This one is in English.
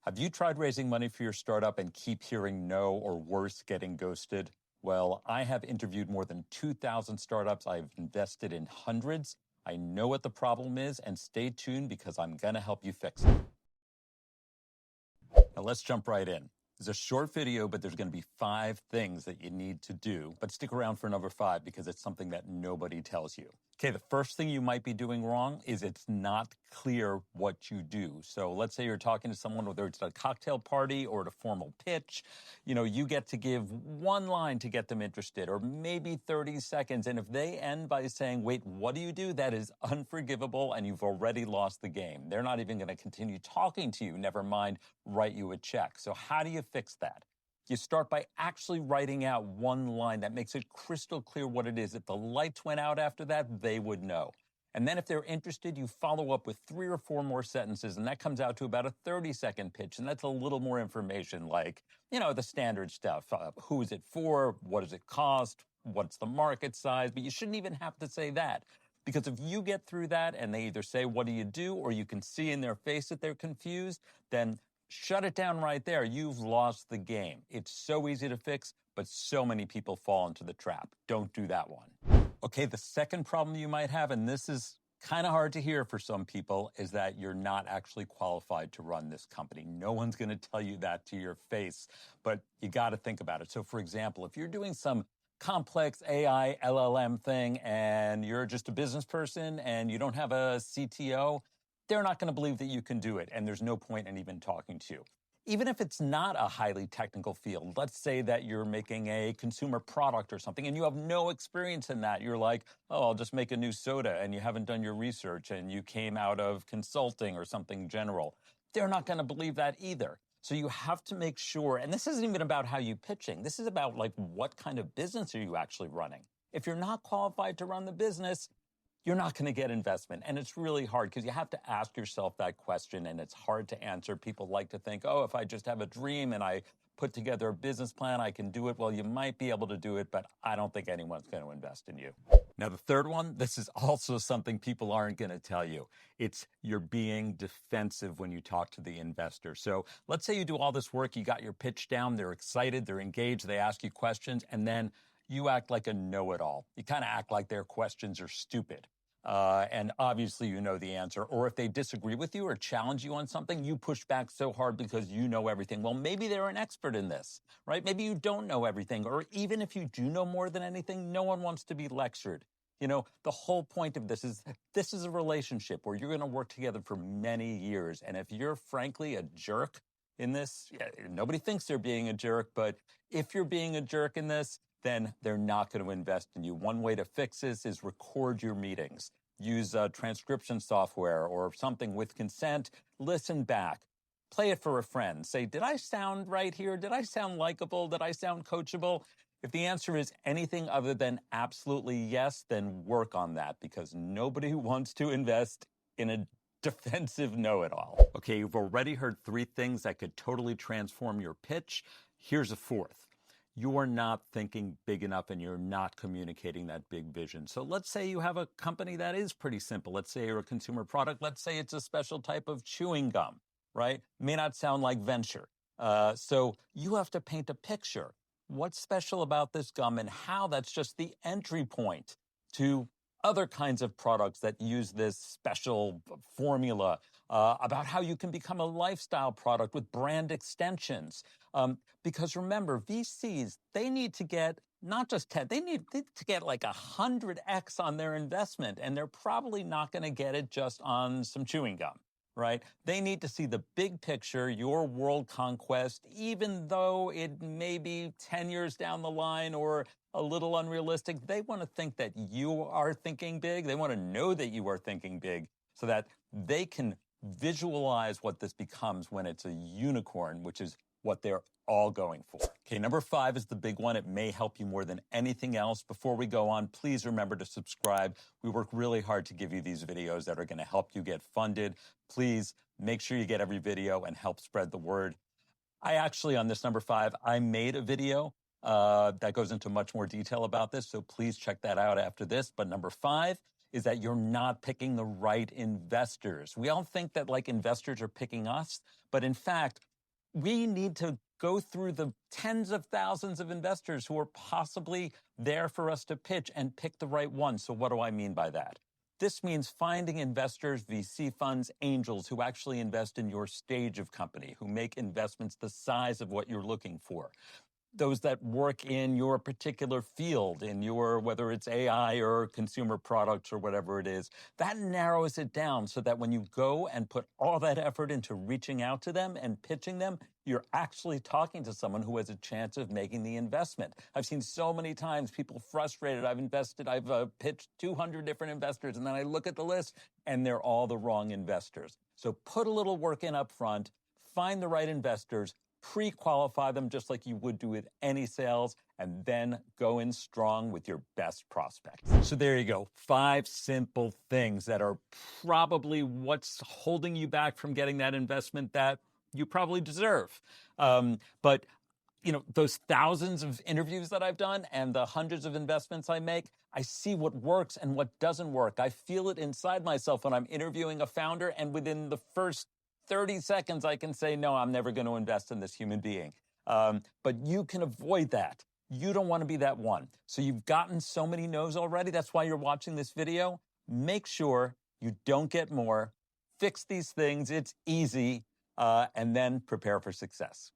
Have you tried raising money for your startup and keep hearing no, or worse, getting ghosted? Well, I have interviewed more than 2,000 startups. I've invested in hundreds. I know what the problem is, and stay tuned because I'm going to help you fix it. Now let's jump right in. It's a short video, but there's going to be 5 things that you need to do. But stick around for number 5 because it's something that nobody tells you. Okay, the first thing you might be doing wrong is it's not clear what you do. So let's say you're talking to someone, whether it's at a cocktail party or at a formal pitch, you get to give one line to get them interested, or maybe 30 seconds. And if they end by saying, wait, what do you do? That is unforgivable, and you've already lost the game. They're not even going to continue talking to you, never mind write you a check. So how do you fix that? You start by actually writing out one line that makes it crystal clear what it is. If the lights went out after that, they would know. And then if they're interested, you follow up with 3 or 4 more sentences, and that comes out to about a 30-second pitch. And that's a little more information like, the standard stuff. Who is it for? What does it cost? What's the market size? But you shouldn't even have to say that. Because if you get through that and they either say, what do you do? Or you can see in their face that they're confused, then shut it down right there. You've lost the game. It's so easy to fix, but so many people fall into the trap. Don't do that one. Okay, the second problem you might have, and this is kind of hard to hear for some people, is that you're not actually qualified to run this company. No one's going to tell you that to your face, but you got to think about it. So for example, if you're doing some complex AI LLM thing and you're just a business person and you don't have a CTO, they're not going to believe that you can do it, and there's no point in even talking to you. Even if it's not a highly technical field, let's say that you're making a consumer product or something and you have no experience in that. You're like, oh, I'll just make a new soda, and you haven't done your research and you came out of consulting or something general. They're not going to believe that either. So you have to make sure, and this isn't even about how you're pitching. This is about what kind of business are you actually running? If you're not qualified to run the business, you're not going to get investment. And it's really hard because you have to ask yourself that question, and it's hard to answer. People like to think, oh, if I just have a dream and I put together a business plan, I can do it. Well, you might be able to do it, but I don't think anyone's going to invest in you. Now, the third one, this is also something people aren't going to tell you. It's you're being defensive when you talk to the investor. So let's say you do all this work, you got your pitch down, they're excited, they're engaged, they ask you questions, and then you act like a know-it-all. You kind of act like their questions are stupid. And obviously you know the answer. Or if they disagree with you or challenge you on something, you push back so hard because you know everything. Well, maybe they're an expert in this, right? Maybe you don't know everything. Or even if you do know more than anything, no one wants to be lectured. The whole point of this is a relationship where you're going to work together for many years. And if you're frankly a jerk in this, nobody thinks they're being a jerk, but if you're being a jerk in this, then they're not going to invest in you. One way to fix this is record your meetings. Use transcription software or something with consent. Listen back. Play it for a friend. Say, did I sound right here? Did I sound likable? Did I sound coachable? If the answer is anything other than absolutely yes, then work on that, because nobody wants to invest in a defensive know-it-all. Okay, you've already heard 3 things that could totally transform your pitch. Here's a 4th. You're not thinking big enough and you're not communicating that big vision. So let's say you have a company that is pretty simple. Let's say you're a consumer product. Let's say it's a special type of chewing gum, right? May not sound like venture. So you have to paint a picture. What's special about this gum and how that's just the entry point to other kinds of products that use this special formula, about how you can become a lifestyle product with brand extensions. Because remember, VCs, they need to get not just 10, they need to get like 100x on their investment, and they're probably not going to get it just on some chewing gum, right? They need to see the big picture, your world conquest, even though it may be 10 years down the line or a little unrealistic. They want to think that you are thinking big. They want to know that you are thinking big so that they can visualize what this becomes when it's a unicorn, which is what they're all going for. Okay, number 5 is the big one. It may help you more than anything else. Before we go on, please remember to subscribe. We work really hard to give you these videos that are going to help you get funded. Please make sure you get every video and help spread the word. I actually, on this number 5, I made a video that goes into much more detail about this, so please check that out after this. But number 5 is that you're not picking the right investors. We all think that investors are picking us, but in fact, we need to go through the tens of thousands of investors who are possibly there for us to pitch and pick the right one. So what do I mean by that? This means finding investors, VC funds, angels who actually invest in your stage of company, who make investments the size of what you're looking for. Those that work in your particular field, in your, whether it's AI or consumer products or whatever it is, that narrows it down so that when you go and put all that effort into reaching out to them and pitching them, you're actually talking to someone who has a chance of making the investment. I've seen so many times people frustrated. I've pitched 200 different investors, and then I look at the list and they're all the wrong investors. So put a little work in up front, find the right investors, pre-qualify them just like you would do with any sales, and then go in strong with your best prospects. So there you go. 5 simple things that are probably what's holding you back from getting that investment that you probably deserve. But those thousands of interviews that I've done and the hundreds of investments I make, I see what works and what doesn't work. I feel it inside myself when I'm interviewing a founder, and within the first 30 seconds, I can say, no, I'm never going to invest in this human being. But you can avoid that. You don't want to be that one. So you've gotten so many no's already. That's why you're watching this video. Make sure you don't get more. Fix these things. It's easy. And then prepare for success.